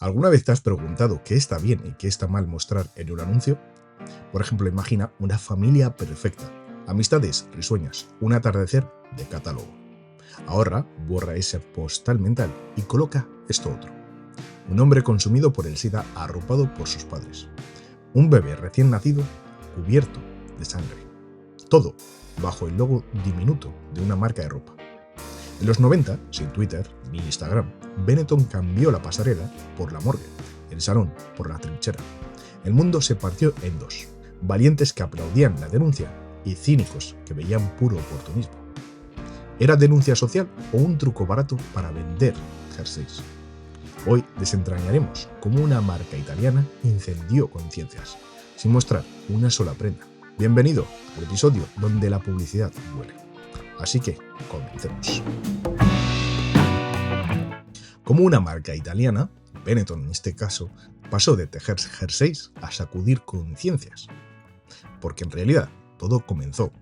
¿Alguna vez te has preguntado qué está bien y qué está mal mostrar en un anuncio? Por ejemplo, imagina una familia perfecta, amistades risueñas, un atardecer de catálogo. Ahorra, borra ese postal mental y coloca esto otro. Un hombre consumido por el SIDA arropado por sus padres. Un bebé recién nacido cubierto de sangre. Todo bajo el logo diminuto de una marca de ropa. En los 90, sin Twitter ni Instagram, Benetton cambió la pasarela por la morgue, el salón por la trinchera. El mundo se partió en dos, valientes que aplaudían la denuncia y cínicos que veían puro oportunismo. ¿Era denuncia social o un truco barato para vender jerseys? Hoy desentrañaremos cómo una marca italiana incendió conciencias, sin mostrar una sola prenda. Bienvenido al episodio donde la publicidad huele. Así que, comencemos. Como una marca italiana, Benetton en este caso, pasó de tejer jerseys a sacudir conciencias. Porque en realidad todo comenzó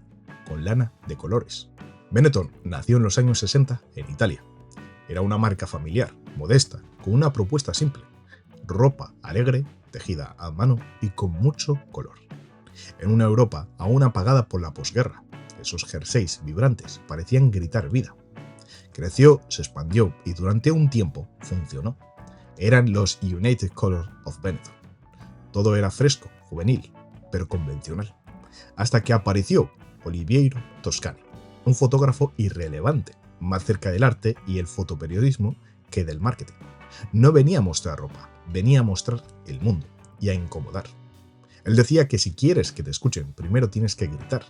con lana de colores. Benetton nació en los años 60 en Italia. Era una marca familiar, modesta, con una propuesta simple. Ropa alegre, tejida a mano y con mucho color. En una Europa aún apagada por la posguerra, esos jerseys vibrantes parecían gritar vida. Creció, se expandió y durante un tiempo funcionó. Eran los United Colors of Benetton. Todo era fresco, juvenil, pero convencional. Hasta que apareció Oliviero Toscani, un fotógrafo irrelevante, más cerca del arte y el fotoperiodismo que del marketing. No venía a mostrar ropa, venía a mostrar el mundo y a incomodar. Él decía que si quieres que te escuchen, primero tienes que gritar.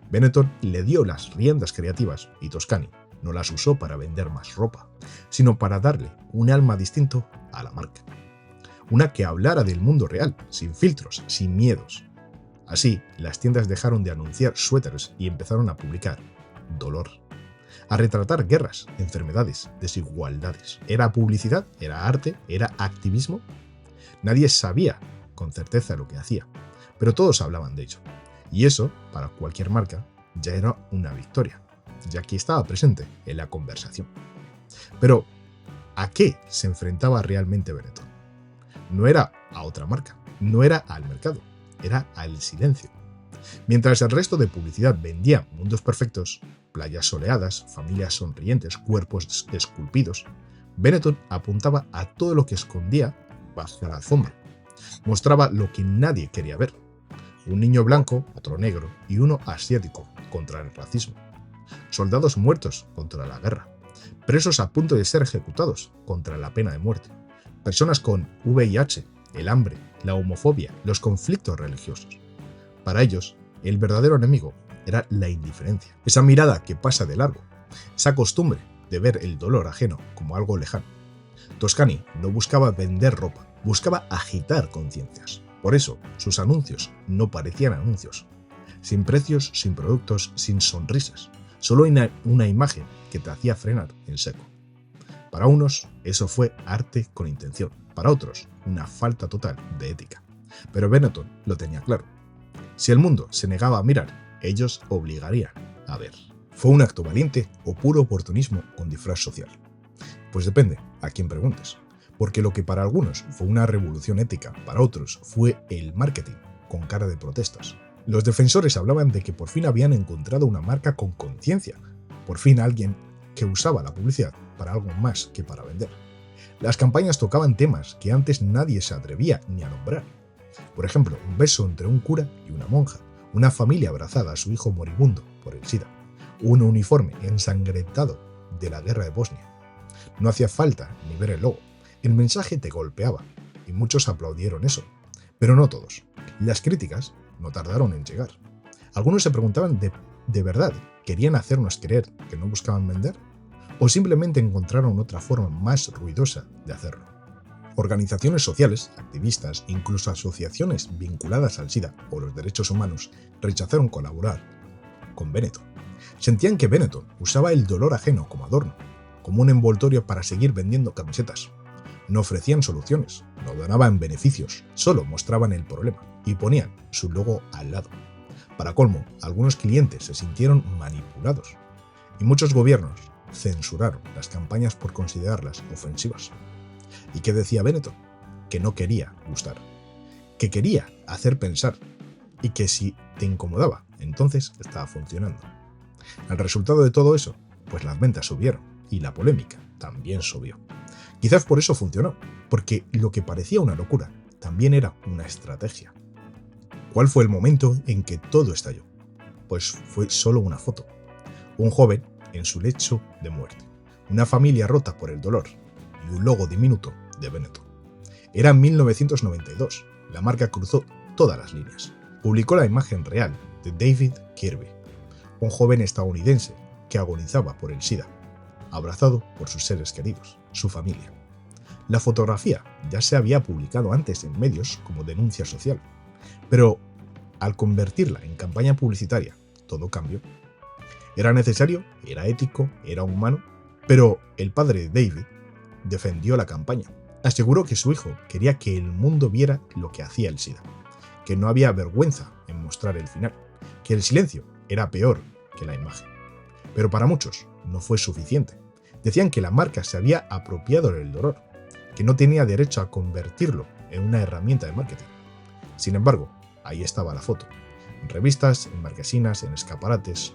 Benetton le dio las riendas creativas y Toscani no las usó para vender más ropa, sino para darle un alma distinto a la marca. Una que hablara del mundo real, sin filtros, sin miedos. Así, las tiendas dejaron de anunciar suéteres y empezaron a publicar dolor. A retratar guerras, enfermedades, desigualdades. ¿Era publicidad? ¿Era arte? ¿Era activismo? Nadie sabía con certeza lo que hacía, pero todos hablaban de ello. Y eso, para cualquier marca, ya era una victoria, ya que estaba presente en la conversación. Pero, ¿a qué se enfrentaba realmente Benetton? No era a otra marca, no era al mercado, era al silencio. Mientras el resto de publicidad vendía mundos perfectos, playas soleadas, familias sonrientes, cuerpos esculpidos, Benetton apuntaba a todo lo que escondía bajo la alfombra. Mostraba lo que nadie quería ver. Un niño blanco, otro negro y uno asiático contra el racismo. Soldados muertos contra la guerra. Presos a punto de ser ejecutados contra la pena de muerte. Personas con VIH, el hambre, la homofobia, los conflictos religiosos. Para ellos, el verdadero enemigo era la indiferencia. Esa mirada que pasa de largo. Esa costumbre de ver el dolor ajeno como algo lejano. Toscani no buscaba vender ropa, buscaba agitar conciencias. Por eso, sus anuncios no parecían anuncios. Sin precios, sin productos, sin sonrisas. Solo una imagen que te hacía frenar en seco. Para unos, eso fue arte con intención. Para otros, una falta total de ética. Pero Benetton lo tenía claro. Si el mundo se negaba a mirar, ellos obligarían a ver. ¿Fue un acto valiente o puro oportunismo con disfraz social? Pues depende a quién preguntes. Porque lo que para algunos fue una revolución ética, para otros fue el marketing con cara de protestas. Los defensores hablaban de que por fin habían encontrado una marca con conciencia, por fin alguien que usaba la publicidad para algo más que para vender. Las campañas tocaban temas que antes nadie se atrevía ni a nombrar. Por ejemplo, un beso entre un cura y una monja, una familia abrazada a su hijo moribundo por el SIDA, un uniforme ensangrentado de la guerra de Bosnia. No hacía falta ni ver el logo. El mensaje te golpeaba, y muchos aplaudieron eso, pero no todos. Las críticas no tardaron en llegar. Algunos se preguntaban ¿de verdad querían hacernos creer que no buscaban vender? ¿O simplemente encontraron otra forma más ruidosa de hacerlo? Organizaciones sociales, activistas, incluso asociaciones vinculadas al SIDA o los derechos humanos rechazaron colaborar con Benetton. Sentían que Benetton usaba el dolor ajeno como adorno, como un envoltorio para seguir vendiendo camisetas. No ofrecían soluciones, no donaban beneficios, solo mostraban el problema y ponían su logo al lado. Para colmo, algunos clientes se sintieron manipulados y muchos gobiernos censuraron las campañas por considerarlas ofensivas. ¿Y qué decía Benetton? Que no quería gustar, que quería hacer pensar y que si te incomodaba, entonces estaba funcionando. El resultado de todo eso, pues las ventas subieron y la polémica también subió. Quizás por eso funcionó, porque lo que parecía una locura también era una estrategia. ¿Cuál fue el momento en que todo estalló? Pues fue solo una foto. Un joven en su lecho de muerte, una familia rota por el dolor y un logo diminuto de Benetton. Era 1992, la marca cruzó todas las líneas. Publicó la imagen real de David Kirby, un joven estadounidense que agonizaba por el SIDA, abrazado por sus seres queridos, su familia. La fotografía ya se había publicado antes en medios como denuncia social, pero al convertirla en campaña publicitaria, todo cambió. Era necesario, era ético, era humano, pero el padre de David defendió la campaña. Aseguró que su hijo quería que el mundo viera lo que hacía el SIDA, que no había vergüenza en mostrar el final, que el silencio era peor que la imagen. Pero para muchos no fue suficiente. Decían que la marca se había apropiado del dolor, que no tenía derecho a convertirlo en una herramienta de marketing. Sin embargo, ahí estaba la foto, en revistas, en marquesinas, en escaparates,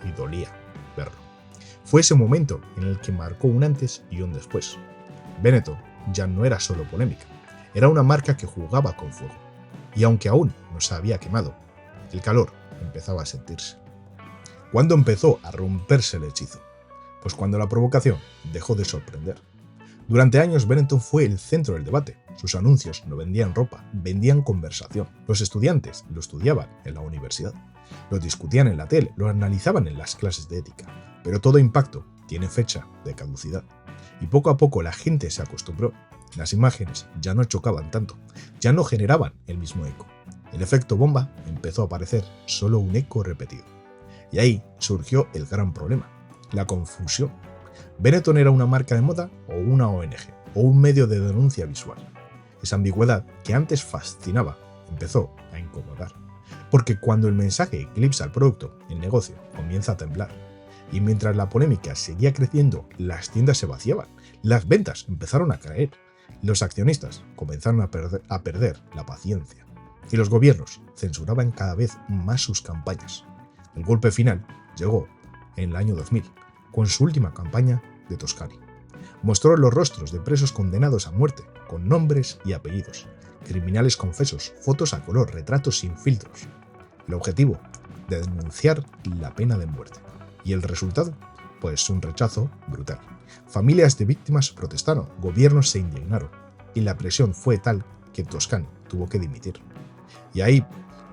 y dolía verlo. Fue ese momento en el que marcó un antes y un después. Benetton ya no era solo polémica, era una marca que jugaba con fuego. Y aunque aún no se había quemado, el calor empezaba a sentirse. ¿Cuándo empezó a romperse el hechizo? Pues cuando la provocación dejó de sorprender. Durante años Benetton fue el centro del debate. Sus anuncios no vendían ropa, vendían conversación. Los estudiantes lo estudiaban en la universidad, lo discutían en la tele, lo analizaban en las clases de ética. Pero todo impacto tiene fecha de caducidad. Y poco a poco la gente se acostumbró. Las imágenes ya no chocaban tanto, ya no generaban el mismo eco. El efecto bomba empezó a parecer solo un eco repetido. Y ahí surgió el gran problema, la confusión. ¿Benetton era una marca de moda o una ONG, o un medio de denuncia visual? Esa ambigüedad que antes fascinaba empezó a incomodar. Porque cuando el mensaje eclipsa al producto, el negocio comienza a temblar. Y mientras la polémica seguía creciendo, las tiendas se vaciaban, las ventas empezaron a caer, los accionistas comenzaron a perder la paciencia. Y los gobiernos censuraban cada vez más sus campañas. El golpe final llegó en el año 2000, con su última campaña de Toscani. Mostró los rostros de presos condenados a muerte, con nombres y apellidos, criminales confesos, fotos a color, retratos sin filtros. El objetivo, de denunciar la pena de muerte. ¿Y el resultado? Pues un rechazo brutal. Familias de víctimas protestaron, gobiernos se indignaron, y la presión fue tal que Toscani tuvo que dimitir. Y ahí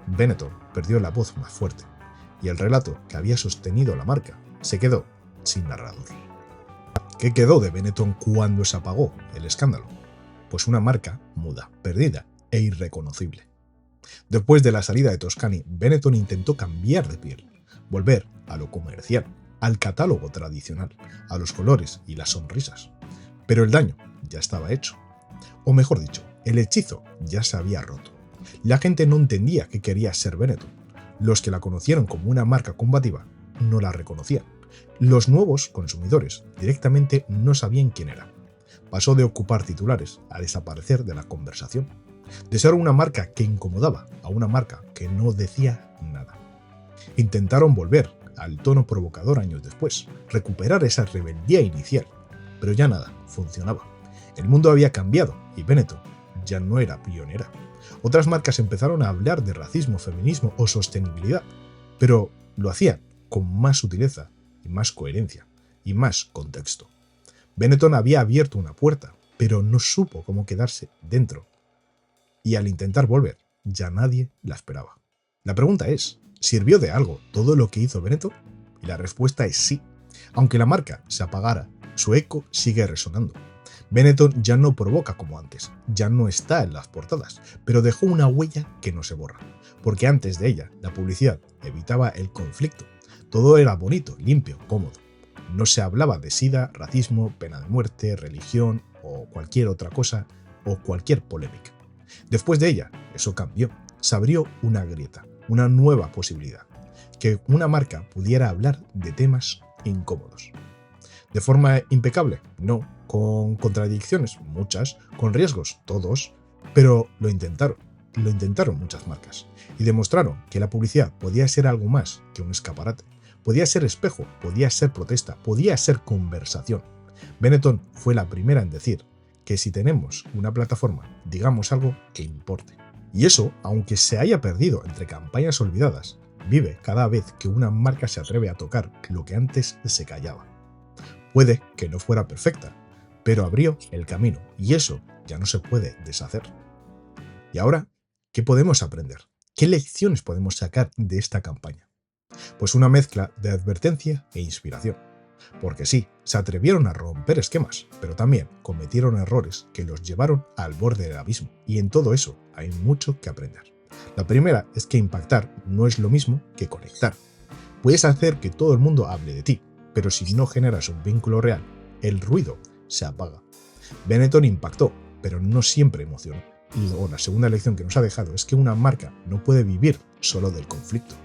Benetton perdió la voz más fuerte, y el relato que había sostenido la marca se quedó sin narrador. ¿Qué quedó de Benetton cuando se apagó el escándalo? Pues una marca muda, perdida e irreconocible. Después de la salida de Toscani, Benetton intentó cambiar de piel, volver a lo comercial, al catálogo tradicional, a los colores y las sonrisas. Pero el daño ya estaba hecho. O mejor dicho, el hechizo ya se había roto. La gente no entendía qué quería ser Benetton. Los que la conocieron como una marca combativa no la reconocían. Los nuevos consumidores directamente no sabían quién era. Pasó de ocupar titulares a desaparecer de la conversación. De ser una marca que incomodaba a una marca que no decía nada. Intentaron volver al tono provocador años después, recuperar esa rebeldía inicial, pero ya nada funcionaba. El mundo había cambiado y Benetton ya no era pionera. Otras marcas empezaron a hablar de racismo, feminismo o sostenibilidad, pero lo hacían con más sutileza y más coherencia y más contexto. Benetton había abierto una puerta, pero no supo cómo quedarse dentro. Y al intentar volver, ya nadie la esperaba. La pregunta es, ¿sirvió de algo todo lo que hizo Benetton? Y la respuesta es sí. Aunque la marca se apagara, su eco sigue resonando. Benetton ya no provoca como antes, ya no está en las portadas, pero dejó una huella que no se borra. Porque antes de ella, la publicidad evitaba el conflicto. Todo era bonito, limpio, cómodo. No se hablaba de SIDA, racismo, pena de muerte, religión o cualquier otra cosa o cualquier polémica. Después de ella, eso cambió. Se abrió una grieta, una nueva posibilidad. Que una marca pudiera hablar de temas incómodos. ¿De forma impecable? No, con contradicciones, muchas, con riesgos, todos, pero lo intentaron muchas marcas, y demostraron que la publicidad podía ser algo más que un escaparate, podía ser espejo, podía ser protesta, podía ser conversación. Benetton fue la primera en decir que si tenemos una plataforma, digamos algo que importe. Y eso, aunque se haya perdido entre campañas olvidadas, vive cada vez que una marca se atreve a tocar lo que antes se callaba. Puede que no fuera perfecta, pero abrió el camino y eso ya no se puede deshacer. Y ahora, ¿qué podemos aprender? ¿Qué lecciones podemos sacar de esta campaña? Pues una mezcla de advertencia e inspiración. Porque sí, se atrevieron a romper esquemas, pero también cometieron errores que los llevaron al borde del abismo. Y en todo eso hay mucho que aprender. La primera es que impactar no es lo mismo que conectar. Puedes hacer que todo el mundo hable de ti, pero si no generas un vínculo real, el ruido se apaga. Benetton impactó, pero no siempre emocionó. Y luego la segunda lección que nos ha dejado es que una marca no puede vivir solo del conflicto.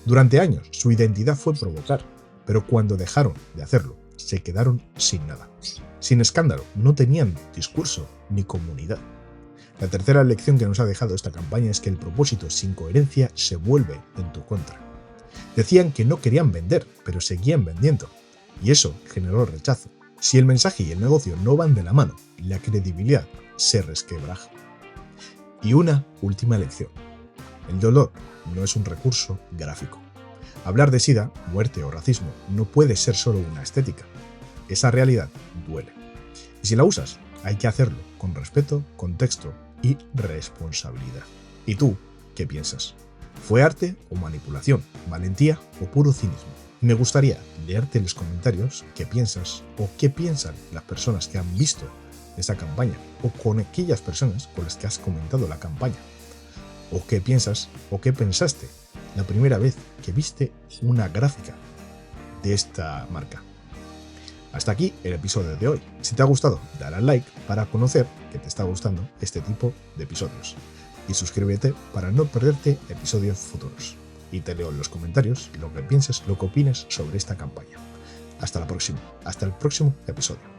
Durante años su identidad fue provocar, pero cuando dejaron de hacerlo, se quedaron sin nada. Sin escándalo, no tenían discurso ni comunidad. La tercera lección que nos ha dejado esta campaña es que el propósito sin coherencia se vuelve en tu contra. Decían que no querían vender, pero seguían vendiendo, y eso generó rechazo. Si el mensaje y el negocio no van de la mano, la credibilidad se resquebraja. Y una última lección. El dolor no es un recurso gráfico. Hablar de SIDA, muerte o racismo no puede ser solo una estética. Esa realidad duele. Y si la usas, hay que hacerlo con respeto, contexto y responsabilidad. ¿Y tú qué piensas? ¿Fue arte o manipulación? ¿Valentía o puro cinismo? Me gustaría leerte en los comentarios qué piensas o qué piensan las personas que han visto esa campaña o con aquellas personas con las que has comentado la campaña. ¿O qué piensas o qué pensaste la primera vez que viste una gráfica de esta marca? Hasta aquí el episodio de hoy. Si te ha gustado, dale al like para conocer que te está gustando este tipo de episodios. Y suscríbete para no perderte episodios futuros. Y te leo en los comentarios lo que pienses, lo que opines sobre esta campaña. Hasta la próxima. Hasta el próximo episodio.